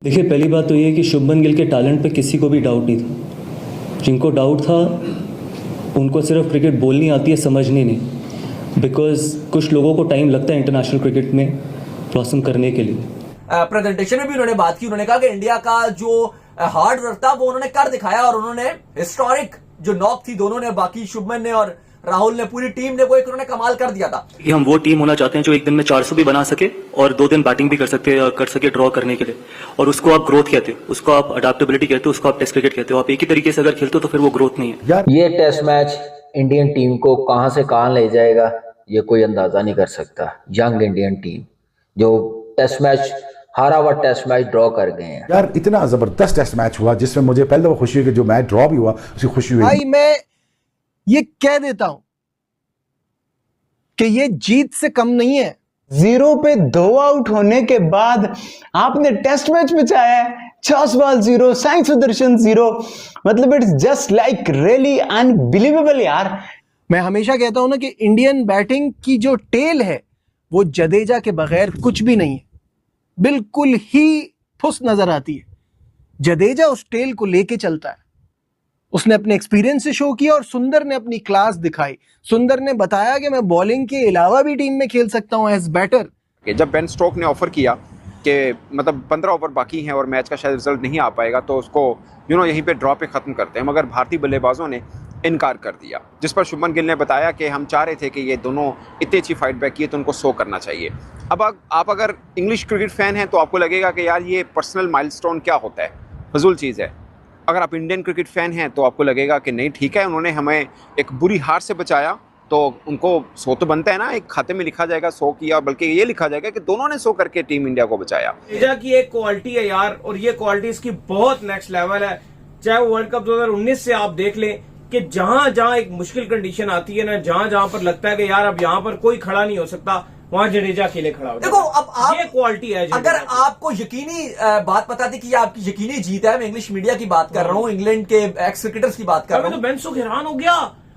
देखिए, पहली बात तो ये है कि शुभमन गिल के टैलेंट पे किसी को भी डाउट नहीं था। जिनको डाउट था उनको सिर्फ क्रिकेट बोलनी आती है, समझनी नहीं। बिकॉज कुछ लोगों को टाइम लगता है इंटरनेशनल क्रिकेट में ब्लॉसम करने के लिए। प्रेजेंटेशन में भी उन्होंने बात की। उन्होंने कहा कि इंडिया का जो हार्ड वर्क था वो उन्होंने कर दिखाया और उन्होंने हिस्टोरिक जो नॉक थी दोनों ने, बाकी शुभमन ने और राहुल ने, पूरी टीम ने, वो एक उन्होंने कमाल कर दिया था। हम वो टीम होना चाहते हैं जो एक दिन में 400 भी बना सके और 2 दिन बैटिंग भी कर सके ड्रॉ करने के लिए। और उसको आप ग्रोथ कहते हो, उसको आप अडेप्टेबिलिटी कहते हो, उसको आप टेस्ट क्रिकेट कहते हो। आप एक ही तरीके से अगर खेलते हो तो फिर वो ग्रोथ नहीं है। ये टेस्ट मैच इंडियन टीम को कहां से कहां ले जाएगा ये कोई अंदाजा नहीं कर सकता। यंग इंडियन टीम जो टेस्ट मैच हारा हुआ टेस्ट मैच ड्रॉ कर गए हैं। यार इतना जबरदस्त टेस्ट मैच हुआ जिसमें मुझे पहले दफा खुशी हुई कि जो मैच ड्रॉ भी हुआ उसकी खुशी हुई। भाई मैं ये कह देता हूं कि ये जीत से कम नहीं है। 0 पे 2 आउट होने के बाद आपने टेस्ट मैच बचाया है। छासवाल 0, साई सुदर्शन 0, मतलब it's just like really unbelievable यार। मैं हमेशा कहता हूं ना कि इंडियन बैटिंग की जो टेल है वो जडेजा के बगैर कुछ भी नहीं है, बिल्कुल ही फुस नजर आती है। जडेजा उस टेल को लेके चलता है। उसने अपने एक्सपीरियंस से शो किया और सुंदर ने अपनी क्लास दिखाई। सुंदर ने बताया कि मैं बॉलिंग के अलावा भी टीम में खेल सकता हूं एज बैटर। जब बेन स्टोक ने ऑफर किया कि मतलब 15 ओवर बाकी हैं और मैच का शायद रिजल्ट नहीं आ पाएगा तो उसको यहीं पे ड्रॉ पे ख़त्म करते हैं, मगर भारतीय बल्लेबाजों ने इनकार कर दिया। जिस पर शुभमन गिल ने बताया कि हम चाह रहे थे कि ये दोनों इतनी अच्छी फाइट बैक किए तो उनको 100 करना चाहिए। अब आप अगर इंग्लिश क्रिकेट फ़ैन हैं तो आपको लगेगा कि यार ये पर्सनल माइलस्टोन क्या होता है, फजूल चीज़ है। अगर आप इंडियन क्रिकेट फ़ैन हैं तो आपको लगेगा कि नहीं ठीक है, उन्होंने हमें एक बुरी हार से बचाया तो उनको 100 तो बनता है ना। एक खाते में लिखा जाएगा 100 किया, बल्कि ये लिखा जाएगा कि दोनों ने 100 करके टीम इंडिया को बचाया। जडेजा की एक क्वालिटी है यार, और ये क्वालिटी इसकी बहुत नेक्स्ट लेवल है। चाहे वो वर्ल्ड कप 2019 से आप देख लें कि जहां जहां एक मुश्किल कंडीशन आती है ना, जहां जहां पर लगता है कि यार अब यहाँ पर कोई खड़ा नहीं हो सकता, वहां जडेजा खेले खड़ा हो। देखो अब आप, ये क्वालिटी है। अगर आपको यकीनी बात पता थी कि आपकी यकीनी जीत है, मैं इंग्लिश मीडिया की बात कर रहा हूँ, इंग्लैंड के एक्स क्रिकेटर्स की बात कर रहा हूँ। तो बेन स्टोक हैरान हो गया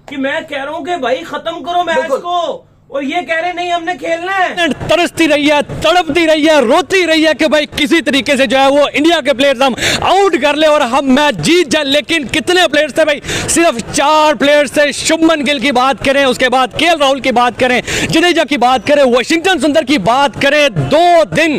कि मैं कह रहा हूँ कि भाई खत्म करो मैच को, और ये कह रहे नहीं हमने खेलना है। तरसती रही है, तड़पती रही है, रोती रही है कि भाई किसी तरीके से जो है वो इंडिया के प्लेयर्स हम आउट कर ले और हम मैच जीत जाए। लेकिन कितने प्लेयर्स थे भाई? सिर्फ 4 प्लेयर्स थे। शुभमन गिल की बात करें, उसके बाद केएल राहुल की बात करें, जडेजा की बात करें, वाशिंगटन सुंदर की बात करें, 2 दिन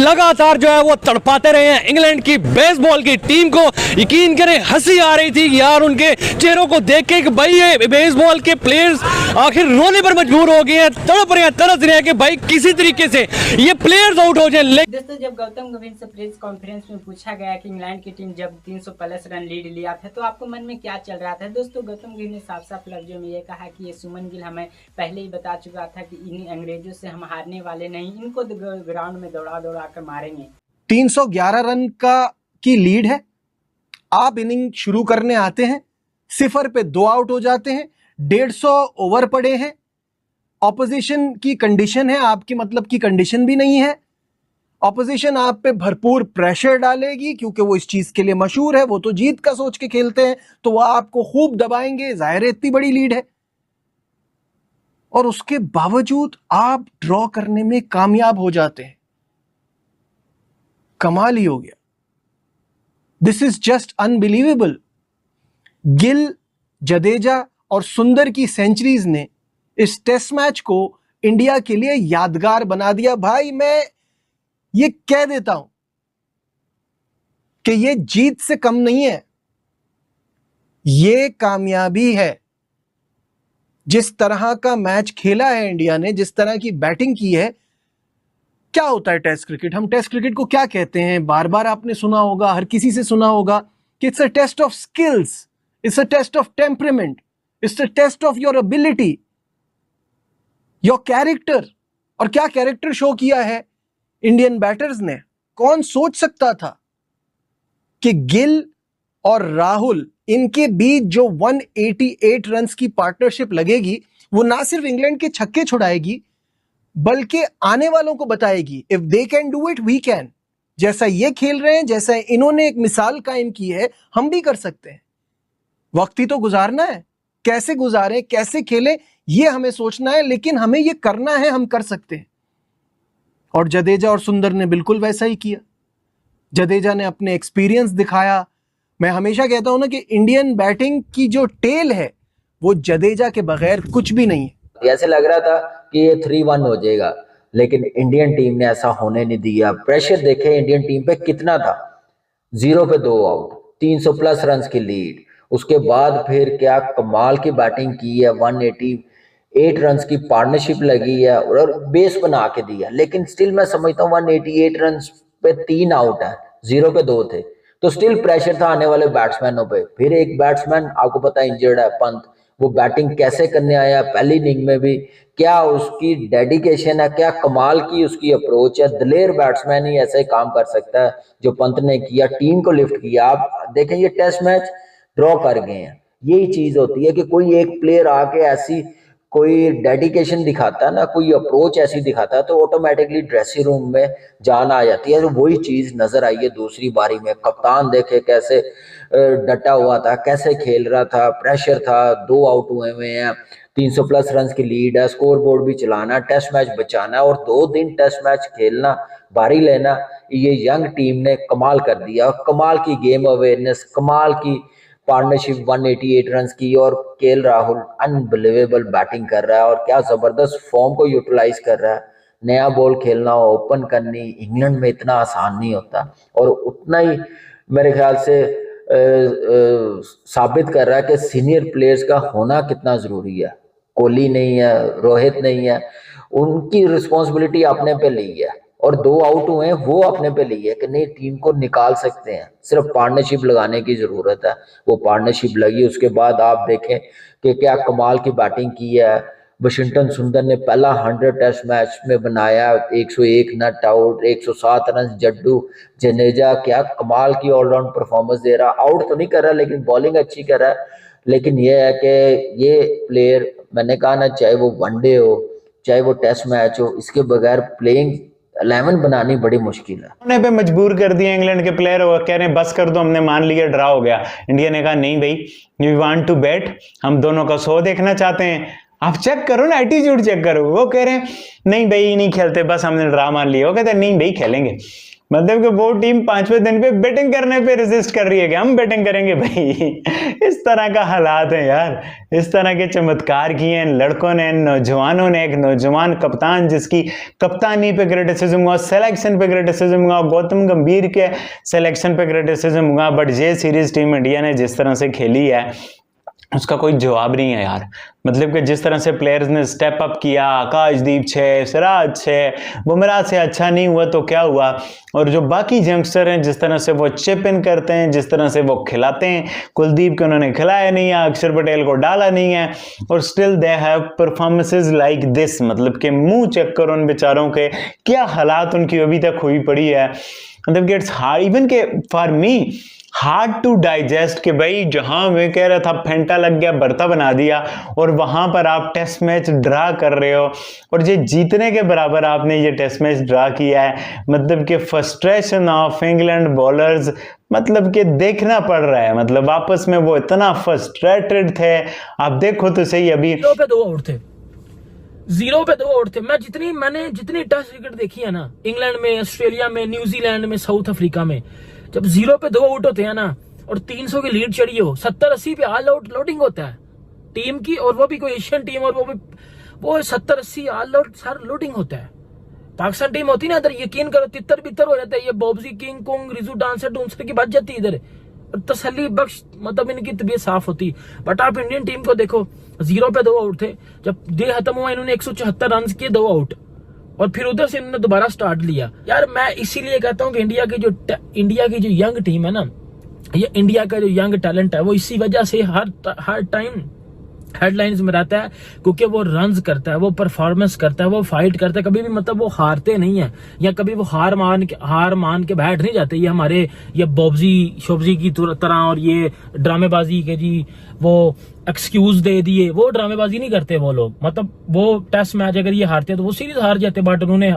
लगातार जो है वो तड़पाते रहे हैं इंग्लैंड की बेसबॉल की टीम को। यकीन करें हंसी आ रही थी यार उनके चेहरों को देख के कि भाई ये बेसबॉल के प्लेयर्स आखिर रोने पर मजबूर हो गए हैं, तड़प रहे हैं, तरस रहे हैं कि भाई किसी तरीके से ये प्लेयर्स आउट हो जाए। दोस्तों, जब गौतम गंभीर से प्रेस कॉन्फ्रेंस में पूछा गया कि इंग्लैंड की टीम जब 300 प्लस रन लीड लिया था तो आपको मन में क्या चल रहा था? दोस्तों, गौतम गंभीर ने साफ साफ लफ्जों में ये कहा कि ये सुमन गिल हमें पहले ही बता चुका था कि इन अंग्रेजों से हम हारने वाले नहीं, इनको ग्राउंड में दौड़ा दौड़ा कर मारेंगे। 311 रन की लीड है, आप इनिंग शुरू करने आते हैं, 0 पे 2 आउट हो जाते हैं, 150 ओवर पड़े हैं, ऑपोजिशन की कंडीशन है, आपकी मतलब की कंडीशन भी नहीं है। ऑपोजिशन आप पे भरपूर प्रेशर डालेगी क्योंकि वो इस चीज के लिए मशहूर है, वो तो जीत का सोच के खेलते हैं, तो वो आपको खूब दबाएंगे। जाहिर है इतनी बड़ी लीड है और उसके बावजूद आप ड्रॉ करने में कामयाब हो जाते हैं। कमाल ही हो गया। This is just unbelievable. Gill, Jadeja और सुंदर की सेंचुरीज ने इस टेस्ट मैच को इंडिया के लिए यादगार बना दिया। भाई मैं ये कह देता हूं कि ये जीत से कम नहीं है, ये कामयाबी है। जिस तरह का मैच खेला है इंडिया ने, जिस तरह की बैटिंग की है, क्या होता है टेस्ट क्रिकेट? हम टेस्ट क्रिकेट को क्या कहते हैं? बार बार आपने सुना होगा, हर किसी से सुना होगा कि it's a test of skills, it's a test of temperament, it's a test of your ability, your character. और क्या कैरेक्टर शो किया है इंडियन बैटर्स ने? कौन सोच सकता था कि गिल और राहुल, इनके बीच जो 188 रन्स की पार्टनरशिप लगेगी, वो ना सिर्फ इंग्लैंड के छक्के छुड़ाएगी बल्कि आने वालों को बताएगी if they can do it we can. जैसा ये खेल रहे हैं, जैसा इन्होंने एक मिसाल कायम की है, हम भी कर सकते हैं। वक्त ही तो गुजारना है, कैसे गुजारें, कैसे खेलें, ये हमें सोचना है, लेकिन हमें ये करना है, हम कर सकते हैं। और जडेजा और सुंदर ने बिल्कुल वैसा ही किया। जडेजा ने अपने एक्सपीरियंस दिखाया। मैं हमेशा कहता हूं ना कि इंडियन बैटिंग की जो टेल है वो जडेजा के बगैर कुछ भी नहीं है। ऐसे लग रहा था कि ये 3-1 हो जाएगा, लेकिन इंडियन टीम ने ऐसा होने नहीं दिया। प्रेशर देखे इंडियन टीम पे कितना था, 0 पे 2 आउट, 300 प्लस रन की लीड। उसके बाद फिर क्या कमाल की बैटिंग की है, 188 रन की पार्टनरशिप लगी है और बेस बना के दिया। लेकिन स्टिल मैं समझता हूँ 188 रन पे 3 आउट है, 0 पे 2 थे, तो स्टिल प्रेशर था आने वाले बैट्समैनों पे। फिर एक बैट्समैन आपको पता है इंजर्ड है, पंत, वो बैटिंग कैसे करने आया पहली इनिंग में भी, क्या उसकी डेडिकेशन है, क्या कमाल की उसकी अप्रोच है। दिलेर बैट्समैन ही ऐसे काम कर सकता है जो पंत ने किया, टीम को लिफ्ट किया। आप देखें ये टेस्ट मैच ड्रॉ कर गए हैं, यही चीज होती है कि कोई एक प्लेयर आके ऐसी कोई डेडिकेशन दिखाता है ना, कोई अप्रोच ऐसी दिखाता है, तो ऑटोमेटिकली ड्रेसिंग रूम में जान आ जाती है। तो वही चीज नजर आई है दूसरी बारी में। कप्तान देखे कैसे डटा हुआ था, कैसे खेल रहा था, प्रेशर था, 2 आउट हुए हैं, 300 प्लस रन की लीड है, स्कोर बोर्ड भी चलाना, टेस्ट मैच बचाना और 2 दिन टेस्ट मैच खेलना, बारी लेना। ये यंग टीम ने कमाल कर दिया, कमाल की गेम अवेयरनेस, कमाल की पार्टनरशिप, 188 रन की। और केएल राहुल अनबिलीवेबल बैटिंग कर रहा है और क्या जबरदस्त फॉर्म को यूटिलाइज कर रहा है। नया बॉल खेलना, ओपन करनी इंग्लैंड में इतना आसान नहीं होता, और उतना ही मेरे ख्याल से साबित कर रहा है कि सीनियर प्लेयर्स का होना कितना जरूरी है। कोहली नहीं है, रोहित नहीं है, उनकी रिस्पॉन्सिबिलिटी अपने पे ली है, और 2 आउट हुए हैं वो अपने पे ली है कि नहीं टीम को निकाल सकते हैं, सिर्फ पार्टनरशिप लगाने की जरूरत है। वो पार्टनरशिप लगी, उसके बाद आप देखें कि क्या कमाल की बैटिंग की है। वाशिंगटन सुंदर ने पहला 100 टेस्ट मैच में बनाया, 101 not out, 107 run. Jaddu Jadeja क्या कमाल की ऑलराउंड परफॉर्मेंस दे रहा, आउट तो नहीं कर रहा लेकिन बॉलिंग अच्छी कर रहा है। लेकिन ये है कि ये प्लेयर, मैंने कहा ना, चाहे वो वनडे हो चाहे वो टेस्ट मैच हो, इसके बगैर प्लेइंग 11 बनानी बड़ी मुश्किल है। होने पे मजबूर कर दिया इंग्लैंड के प्लेयर, वो कह रहे हैं बस कर दो, हमने मान लिया ड्रा हो गया। इंडिया ने कहा नहीं भाई, वी वांट टू बैट, हम दोनों का 100 देखना चाहते हैं। आप चेक करो ना, एटीट्यूड चेक करो। वो कह रहे हैं नहीं भाई नहीं खेलते, बस हमने ड्रा मान लिया। वो कहते हैं नहीं भाई खेलेंगे। मतलब कि वो टीम 5वें दिन पे बैटिंग करने पे रेजिस्ट कर रही है कि हम बैटिंग करेंगे भाई। इस तरह का हालात है यार, इस तरह के चमत्कार किए हैं लड़कों ने, नौजवानों ने। एक नौजवान कप्तान जिसकी कप्तानी पे क्रिटिसिज्म हुआ, सिलेक्शन पे क्रिटिसिज्म हुआ, गौतम गंभीर के सिलेक्शन पे क्रिटिसिज्म हुआ, बट ये सीरीज टीम इंडिया ने जिस तरह से खेली है उसका कोई जवाब नहीं है यार। मतलब कि जिस तरह से प्लेयर्स ने स्टेप अप किया, आकाशदीप 6, सिराज 6, बुमराह से अच्छा नहीं हुआ तो क्या हुआ, और जो बाकी यंगस्टर हैं जिस तरह से वो चिप इन करते हैं, जिस तरह से वो खिलाते हैं। कुलदीप को उन्होंने खिलाया नहीं है, अक्षर पटेल को डाला नहीं है, और still they have performances like this. मतलब कि मुंह चेक करो उन बेचारों के, क्या हालात उनकी अभी तक हुई पड़ी है। मतलब कि इट्स हार्ड इवन के for me hard to digest कि भाई जहां मैं कह रहा था फेंटा लग गया, बर्ता बना दिया, और वहां पर आप टेस्ट मैच ड्रा कर रहे हो, और ये जीतने के बराबर आपने ये टेस्ट मैच ड्रा किया है। मतलब कि फ्रस्ट्रेशन ऑफ इंग्लैंड बॉलर्स, मतलब कि देखना पड़ रहा है। मतलब आपस में वो इतना फ्रस्ट्रेटेड थे, आप देखो तो सही। अभी 0 पे 2 आउट थे, 0 पे 2 आउट थे। मैंने जितनी टेस्ट क्रिकेट देखी है ना, इंग्लैंड में, ऑस्ट्रेलिया में, न्यूजीलैंड में, साउथ अफ्रीका में, जब 0 पे 2 आउट होते हैं ना और 300 की लीड चढ़ी हो, 70-80 पे ऑल आउट लोडिंग होता है टीम की, और वो भी कोई एशियन टीम, और वो 70-80 ऑल आउट सारा लोडिंग होता है। पाकिस्तान टीम होती ना इधर, यकीन करो तितर बितर हो जाता है। ये Bobji, king Kong, Riju dancer की बच जाती इधर, तसल्ली बख्श, मतलब इनकी तबीयत साफ होती। बट आप इंडियन टीम को देखो, 0 पे 2 आउट थे, जब डे खत्म हुआ इन्होंने 174 रन किए, 2 आउट, और फिर उधर से इन्होंने दोबारा स्टार्ट लिया। यार मैं इसीलिए कहता हूं कि इंडिया की जो यंग टीम है ना, ये इंडिया का जो यंग टैलेंट है, वो इसी वजह से हर टाइम हेडलाइंस में रहता है, क्योंकि वो रन्स करता है, वो परफॉर्मेंस करता है, वो फाइट करता है। कभी भी मतलब वो हारते नहीं है, या कभी वो हार मान के बैठ नहीं जाते। ये हमारे ये बॉब्जी शोब्जी की तरह, और ये ड्रामेबाजी के जी वो एक्सक्यूज दे दिए, वो ड्रामेबाजी नहीं करते वो लोग। मतलब वो टेस्ट मैच अगर ये हारते तो वो सीरीज हार जाते, बट उन्होंने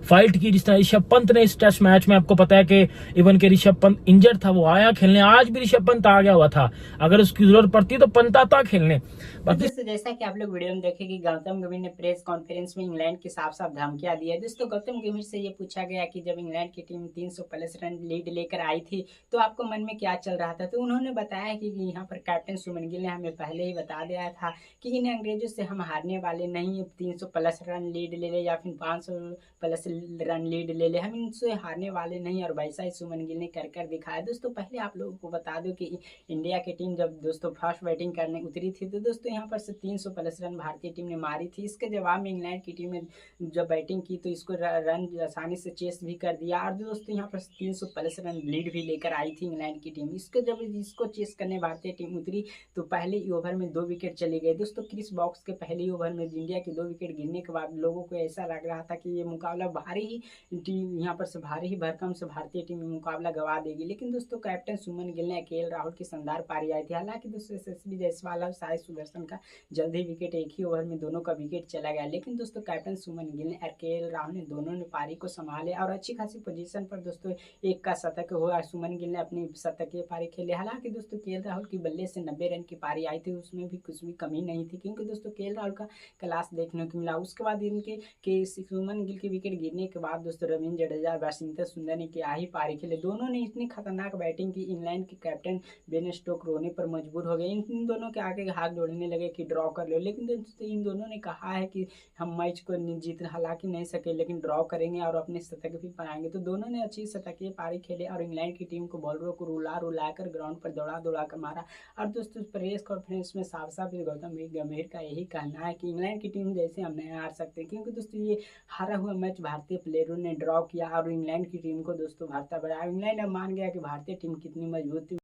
फाइट की। जिस तरह ऋषभ पंत ने इस टेस्ट मैच में, आपको पता है कि इवन के ऋषभ पंत इंजर्ड था, वो आया खेलने। आज भी ऋषभ पंत आ गया हुआ था, अगर उसकी जरूरत पड़ती तो पंत आता खेलने। बाकी दोस्तों जैसा कि आप लोग वीडियो में देखे कि गौतम गंभीर ने प्रेस कॉन्फ्रेंस में इंग्लैंड की साफ साफ धमकियां दी है। दोस्तों गौतम गंभीर से ये पूछा गया कि जब इंग्लैंड की टीम 300 प्लस रन लीड लेकर आई थी तो आपको मन में क्या चल रहा था, तो उन्होंने बताया कि यहाँ पर कैप्टन सुमन गिल ने हमें पहले ही बता दिया था कि इन अंग्रेजों से हम हारने वाले नहीं। 300 प्लस रन लीड ले ले या फिर 500 प्लस रन लीड ले ले, हम इनसे हारने वाले नहीं। और वैसा ही सुमन गिल ने कर दिखाया। दोस्तों पहले आप लोगों को बता दो कि इंडिया की टीम जब दोस्तों फर्स्ट बैटिंग करने उतरी थी तो दोस्तों यहाँ पर से 300 प्लस रन भारतीय टीम ने मारी थी। इसके जवाब में इंग्लैंड की टीम ने जब बैटिंग की तो इसको रन आसानी से चेस भी कर दिया। और दोस्तों यहाँ पर 300 प्लस रन लीड भी लेकर आई थी इंग्लैंड की टीम। इसको जब इसको चेस करने भारतीय टीम उतरी तो पहले ही ओवर में 2 विकेट चले गए। दोस्तों क्रिस बॉक्स के पहले ही ओवर में इंडिया के 2 विकेट गिरने के बाद लोगों को ऐसा लग रहा था कि ये मुकाबला भारी ही टीम यहाँ पर से भारी ही भरकम से भारतीय टीम मुकाबला गवा देगी। लेकिन दोस्तों कैप्टन सुमन गिल ने केएल राहुल की शानदार पारी आई थी। हालांकि दोस्तों यशस्वी जायसवाल और साई सुदर्शन का जल्दी विकेट, एक ही ओवर में दोनों का विकेट चला गया। लेकिन दोस्तों कैप्टन सुमन गिल ने केएल राहुल ने दोनों ने पारी को संभाले और अच्छी खासी पोजीशन पर दोस्तों एक का शतक हुआ। सुमन गिल ने अपनी शतकीय पारी खेली। हालांकि दोस्तों केएल राहुल की बल्ले से 90 रन की पारी आई थी, उसमें भी कुछ भी कमी नहीं थी, क्योंकि दोस्तों केएल राहुल का क्लास देखने को मिला। उसके बाद इनके के सुमन गिल के विकेट गिरने के बाद दोस्तों रविंद्र जडेजा, वाशिंगटन सुंदर ने क्या ही पारी खेले। दोनों ने इतनी खतरनाक बैटिंग की, इंग्लैंड के कैप्टन बेन स्टोक्स रोने पर मजबूर हो गए। इन दोनों के आगे हाथ जोड़ने लगे कि ड्रॉ कर लो। लेकिन दोस्तों इन दोनों ने कहा है कि हम मैच को जीत हालांकि नहीं सके लेकिन ड्रॉ करेंगे और अपने शतक भी बनाएंगे। तो दोनों ने अच्छी शतकीय पारी खेले और इंग्लैंड की टीम को बॉलरों को रुला कर ग्राउंड पर दौड़ा कर मारा। और दोस्तों प्रेस कॉन्फ्रेंस में साफ साफ गौतम गंभीर का यही कहना है कि इंग्लैंड की टीम जैसे हम नहीं हार सकते, क्योंकि दोस्तों ये हारा हुआ मैच भारतीय प्लेयरों ने ड्रॉ किया और इंग्लैंड की टीम को दोस्तों भारत बढ़ाया। इंग्लैंड अब मान गया कि भारतीय टीम कितनी मजबूत थी।